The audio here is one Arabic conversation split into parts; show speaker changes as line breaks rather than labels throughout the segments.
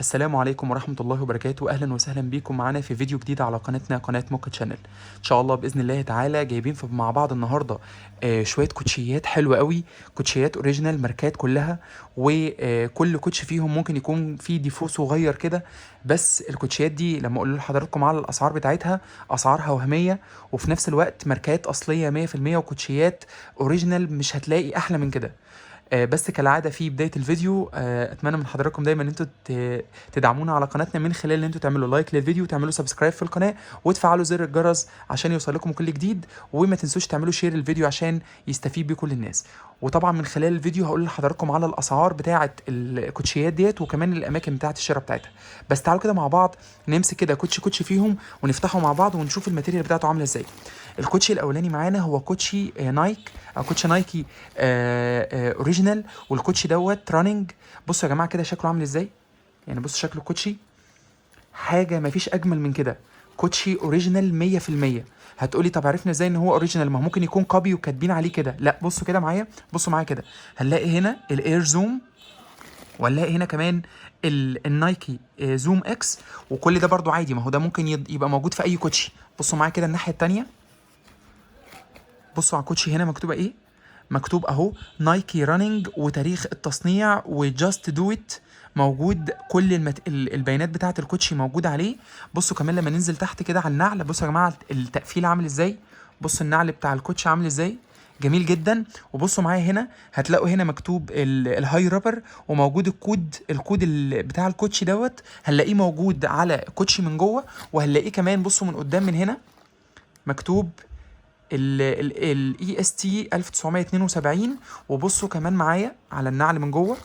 السلام عليكم ورحمة الله وبركاته. أهلا وسهلا بيكم معانا في فيديو جديد على قناتنا قناة موكا تشانل. إن شاء الله بإذن الله تعالى جايبين مع بعض النهاردة شوية كوتشيات حلوة قوي، كوتشيات أوريجينال ماركات كلها، وكل كوتش فيهم ممكن يكون فيه ديفو صغير كده. بس الكوتشيات دي لما أقول لحضراتكم على الأسعار بتاعتها، أسعارها وهمية، وفي نفس الوقت ماركات أصلية 100%، وكوتشيات أوريجينال مش هتلاقي أحلى من كده. بس كالعاده في بدايه الفيديو اتمنى من حضراتكم دايما ان انتوا تدعمونا على قناتنا من خلال ان انتوا تعملوا لايك للفيديو، وتعملوا سبسكرايب في القناه، وتفعلوا زر الجرس عشان يوصلكم كل جديد، وما تنسوش تعملوا شير الفيديو عشان يستفيد بيه كل الناس. وطبعا من خلال الفيديو هقول لحضراتكم على الاسعار بتاعه الكوتشيات ديت، وكمان الاماكن بتاعه الشراء بتاعتها. بس تعالوا كده مع بعض نمسك كده كوتشي كوتشي فيهم ونفتحه مع بعض ونشوف الماتيريال بتاعته عامله ازاي. الكوتشي الاولاني معانا هو كوتشي نايك، او كوتشي نايكي اوريجينال، والكوتشي دوت راننج. بصوا يا جماعه كده شكله عامل ازاي، يعني بصوا شكله الكوتشي حاجه مفيش اجمل من كده. كوتشي اوريجينال 100%. هتقولي طب عرفنا ازاي ان هو اوريجينال؟ ما هو ممكن يكون كوبي وكاتبين عليه كده. لا، بصوا كده معايا، بصوا معايا كده، هنلاقي هنا الاير زوم، وهنلاقي هنا كمان النايكي زوم اكس، وكل ده برضو عادي، ما هو ده ممكن يبقى موجود في اي كوتشي. بصوا معايا كده الناحيه التانيه، بصوا على الكوتشي هنا مكتوبه ايه. مكتوب اهو نايكي راننج، وتاريخ التصنيع، وجاست دو ات موجود. كل البيانات بتاعه الكوتشي موجوده عليه. بصوا كمان لما ننزل تحت كده على النعل، بصوا يا جماعه التقفيل عامل ازاي، بصوا النعل بتاع الكوتشي عامل ازاي، جميل جدا. وبصوا معايا هنا هتلاقوا هنا مكتوب الهاي رابر، وموجود الكود بتاع الكوتشي دوت، هنلاقيه موجود على الكوتشي من جوه، وهنلاقيه كمان بصوا من قدام من هنا مكتوب الاي اس تي 1972. وبصوا كمان معايا على النعل من جوه،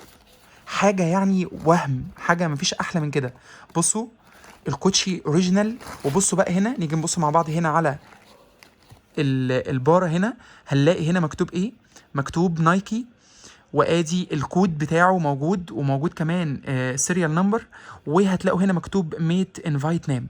حاجه يعني وهم، حاجه مفيش احلى من كده. بصوا الكوتشي اوريجينال. وبصوا بقى هنا، نيجي نبص مع بعض هنا على البارة هنا، هنلاقي هنا مكتوب ايه، مكتوب نايكي، وادي الكود بتاعه موجود، وموجود كمان سيريال نمبر، وهتلاقوا هنا مكتوب ميت انفايت نام.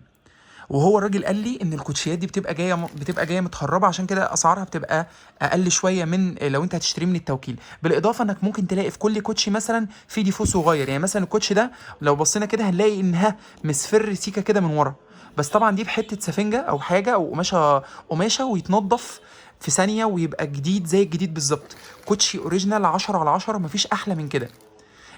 وهو الراجل قال لي ان الكوتشيات دي بتبقى جايه متخربه، عشان كده اسعارها بتبقى اقل شويه من لو انت هتشتريه من التوكيل. بالاضافه انك ممكن تلاقي في كل كوتشي مثلا في ديفو صغير، يعني مثلا الكوتشي ده لو بصينا كده هنلاقي انها مصفر سيكه كده من ورا، بس طبعا دي بحته سفنجه او حاجه او قماشه ويتنضف في ثانيه ويبقى جديد زي الجديد بالظبط. كوتشي اوريجينال 10 على 10، مفيش احلى من كده.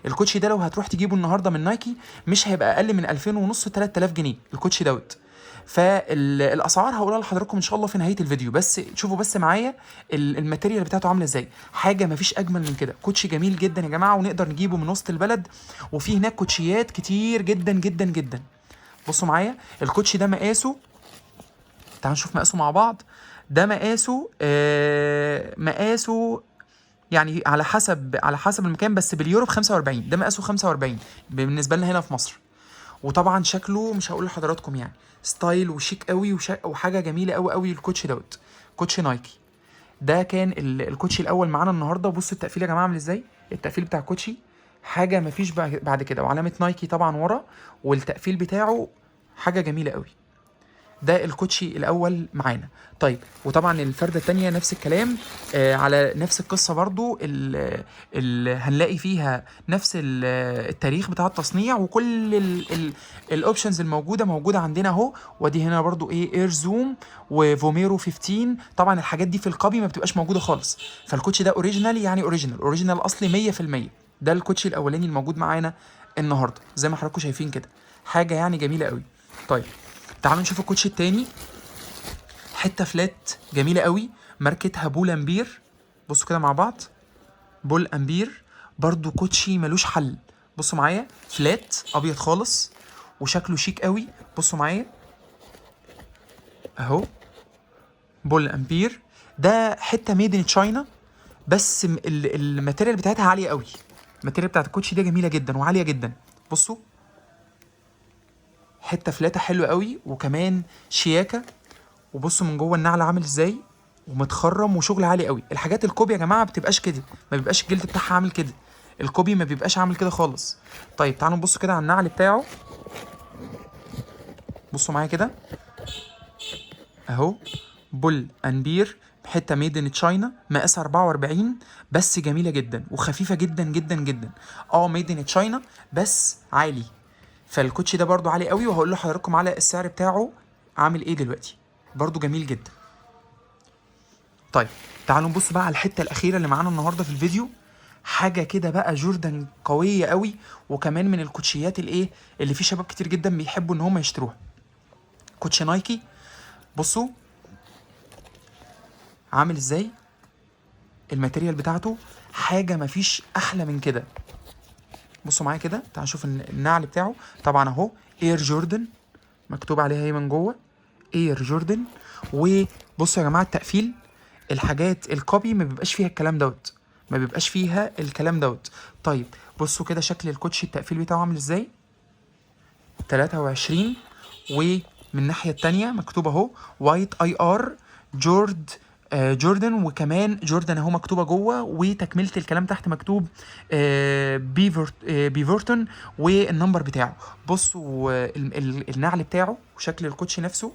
الكوتشي ده لو هتروح تجيبه النهارده من نايكي مش هيبقى اقل من 2000 ونص 3000 جنيه الكوتشي دوت. فالاسعار هقولها لحضراتكم ان شاء الله في نهايه الفيديو، بس شوفوا بس معايا الماتيريال بتاعته عامله ازاي. حاجه مفيش اجمل من كده، كوتشي جميل جدا يا جماعه، ونقدر نجيبه من وسط البلد، وفي هناك كوتشيات كتير جدا جدا جدا. بصوا معايا الكوتشي ده مقاسه، تعالوا نشوف مقاسه مع بعض. ده مقاسه مقاسه يعني على حسب المكان، بس باليورو ب 45، ده مقاسه 45 بالنسبه لنا هنا في مصر. وطبعا شكله مش هقول لحضراتكم، يعني ستايل وشيك قوي وحاجه جميله قوي قوي. الكوتشي دوت كوتشي نايكي. ده كان الكوتشي الاول معانا النهارده. بصوا التقفيل يا جماعه عامل ازاي، التقفيل بتاع الكوتشي حاجه مفيش بعد كده، وعلامه نايكي طبعا ورا، والتقفيل بتاعه حاجه جميله قوي. ده الكوتشي الاول معانا. طيب وطبعا الفرده التانية نفس الكلام، على نفس القصه برضو، هنلاقي فيها نفس التاريخ بتاع التصنيع، وكل الاوبشنز الموجوده موجوده عندنا اهو. ودي هنا برضو ايه، اير زوم وفوميرو 15. طبعا الحاجات دي في الكوبي ما بتبقاش موجوده خالص، فالكوتشي ده اوريجينال، يعني اوريجينال اصلي 100%. ده الكوتشي الاولاني الموجود معانا النهارده زي ما حضراتكم شايفين كده، حاجه يعني جميله قوي. طيب تعالوا نشوف الكوتشي التاني، حته فلات جميله قوي، ماركتها بول امبير. بصوا كده مع بعض، بول امبير، برضو كوتشي ملوش حل. بصوا معايا فلات ابيض خالص، وشكله شيك قوي. بصوا معايا اهو، بول امبير. ده حته ميد ان تشاينا، بس الماتيريال بتاعتها عاليه قوي. الماتيريال بتاعت الكوتشي دي جميله جدا وعاليه جدا. بصوا حته فلاته حلوه قوي، وكمان شياكه. وبصوا من جوه النعل عامل ازاي، ومتخرم، وشغل عالي قوي. الحاجات الكوبي يا جماعه ما بتبقاش كده، ما بيبقاش الجلد بتاعها عامل كده، الكوبي ما بيبقاش عامل كده خالص. طيب تعالوا نبص كده على النعل بتاعه، بصوا معايا كده اهو، بول انبير، حته ميد ان تشاينا، مقاسها 44، بس جميله جدا وخفيفه جدا جدا جدا. اه ميد ان تشاينا بس عالي، فالكوتشي ده برضو عالي قوي، وهقول لحضراتكم على السعر بتاعه عامل ايه دلوقتي، برضو جميل جدا. طيب تعالوا نبص بقى على الحته الاخيره اللي معانا النهارده في الفيديو، حاجه كده بقى جوردن قويه قوي، وكمان من الكوتشيات الايه اللي في شباب كتير جدا بيحبوا ان هم يشتروها. كوتشي نايكي، بصوا عامل ازاي، الماتيريال بتاعته حاجه مفيش احلى من كده. بصوا معايا كده، تعالوا نشوف النعل بتاعه. طبعا اهو اير جوردن مكتوب عليها ايه من جوه، اير جوردن. وبصوا يا جماعه التقفيل، الحاجات الكوبي ما بيبقاش فيها الكلام دوت، ما بيبقاش فيها الكلام دوت. طيب بصوا كده شكل الكوتشي التقفيل بتاعه عامل ازاي، 23. ومن الناحيه التانيه مكتوب اهو وايت اي ار جوردن، وكمان جوردن اهو مكتوبه جوه، وتكمله الكلام تحت مكتوب بيفرتون والنمبر بتاعه. بصوا النعل بتاعه وشكل الكوتشي نفسه،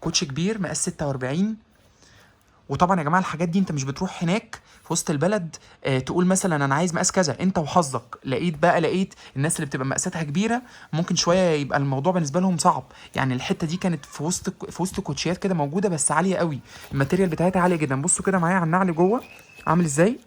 كوتشي كبير مقاس 46. وطبعا يا جماعه الحاجات دي انت مش بتروح هناك في وسط البلد تقول مثلا انا عايز مقاس كذا، انت وحظك لقيت الناس اللي بتبقى مقاساتها كبيره ممكن شويه يبقى الموضوع بالنسبه لهم صعب. يعني الحته دي كانت في وسط كوتشيات كده موجوده بس عاليه قوي، الماتيريال بتاعتها عاليه جدا. بصوا كده معايا على النعل جوه عامل ازاي،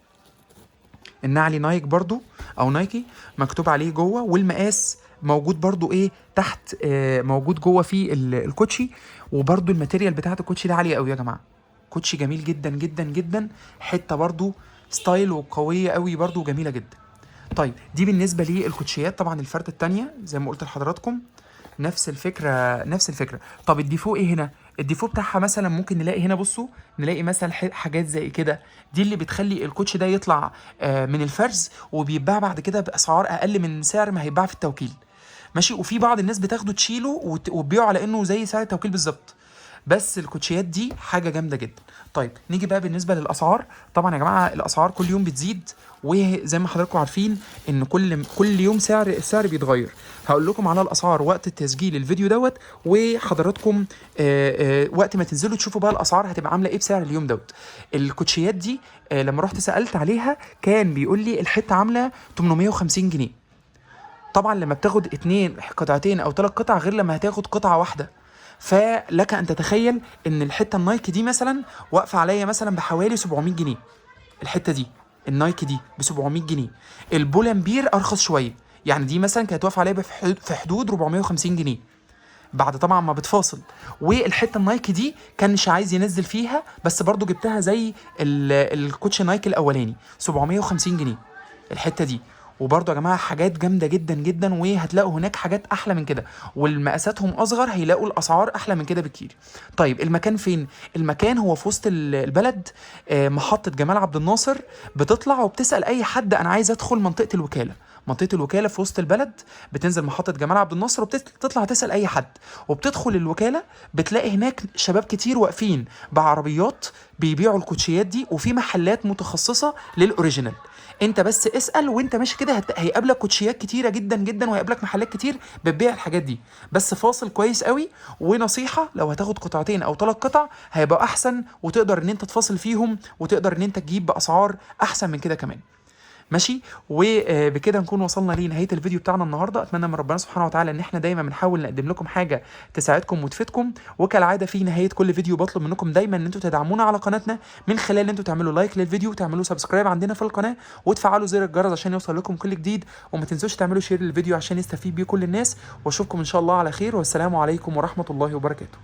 النعل نايك برضو او نايكي مكتوب عليه جوه، والمقاس موجود برضو ايه تحت موجود جوه في الكوتشي. وبرضو الماتيريال بتاعت الكوتشي ده عاليه قوي يا جماعه، كوتشي جميل جدا جدا جدا، حته برضو ستايل وقويه قوي برضو جميله جدا. طيب دي بالنسبه للكوتشيات. طبعا الفرده التانية زي ما قلت لحضراتكم نفس الفكره نفس الفكره. طب الديفو ايه هنا، الديفو بتاعها مثلا ممكن نلاقي هنا، بصوا نلاقي مثلا حاجات زي كده، دي اللي بتخلي الكوتش ده يطلع من الفرز وبيتباع بعد كده باسعار اقل من سعر ما هيتباع في التوكيل، ماشي. وفي بعض الناس بتاخده تشيله وتبيعه على انه زي سعر التوكيل بالظبط. بس الكوتشيات دي حاجه جامده جدا. طيب نيجي بقى بالنسبه للاسعار. طبعا يا جماعه الاسعار كل يوم بتزيد، وزي ما حضراتكم عارفين ان كل يوم السعر بيتغير. هقول لكم على الاسعار وقت التسجيل الفيديو دوت، وحضراتكم وقت ما تنزلوا تشوفوا بقى الاسعار هتبقى عامله ايه بسعر اليوم دوت. الكوتشيات دي لما رحت سالت عليها كان بيقول لي الحته عامله 850 جنيه. طبعا لما بتاخد قطعتين او 3 قطع غير لما هتاخد قطعه واحده. فلك ان تتخيل ان الحته النايكي دي مثلا واقفه عليا مثلا بحوالي 700 جنيه، الحته دي النايكي دي ب 700 جنيه. البولمبير ارخص شويه، يعني دي مثلا كانت واقفه عليا في حدود 450 جنيه بعد طبعا ما بتفاصل. والحته النايكي دي كانش عايز ينزل فيها، بس برضو جبتها زي الكوتش نايكي الاولاني 750 جنيه الحته دي. وبرضه يا جماعه حاجات جامده جدا جدا، وهتلاقوا هناك حاجات احلى من كده، والمقاساتهم اصغر هيلاقوا الاسعار احلى من كده بكتير. طيب المكان فين؟ المكان هو في وسط البلد، محطه جمال عبد الناصر. بتطلع وبتسال اي حد انا عايز ادخل منطقه الوكاله، منطقه الوكاله في وسط البلد. بتنزل محطه جمال عبد الناصر وبتطلع تسال اي حد، وبتدخل الوكاله بتلاقي هناك شباب كتير واقفين بعربيات بيبيعوا الكوتشيات دي، وفي محلات متخصصه للاوريجينال. انت بس اسال وانت ماشي كده هيقابلك كوتشيات كتيره جدا جدا، وهيقابلك محلات كتير بتبيع الحاجات دي. بس فاصل كويس قوي، ونصيحه لو هتاخد قطعتين او 3 قطع هيبقى احسن، وتقدر ان انت تفاصل فيهم، وتقدر ان انت تجيب باسعار احسن من كده كمان، ماشي. وبكده نكون وصلنا لنهايه الفيديو بتاعنا النهارده. اتمنى من ربنا سبحانه وتعالى ان احنا دايما بنحاول نقدم لكم حاجه تساعدكم وتفيدكم. وكالعاده في نهايه كل فيديو بطلب منكم دايما ان انتوا تدعمونا على قناتنا من خلال ان انتوا تعملوا لايك للفيديو، وتعملوا سبسكرايب عندنا في القناه، وتفعلوا زر الجرس عشان يوصل لكم كل جديد. وما تنسوش تعملوا شير للفيديو عشان يستفيد بيه كل الناس. واشوفكم ان شاء الله على خير، والسلام عليكم ورحمه الله وبركاته.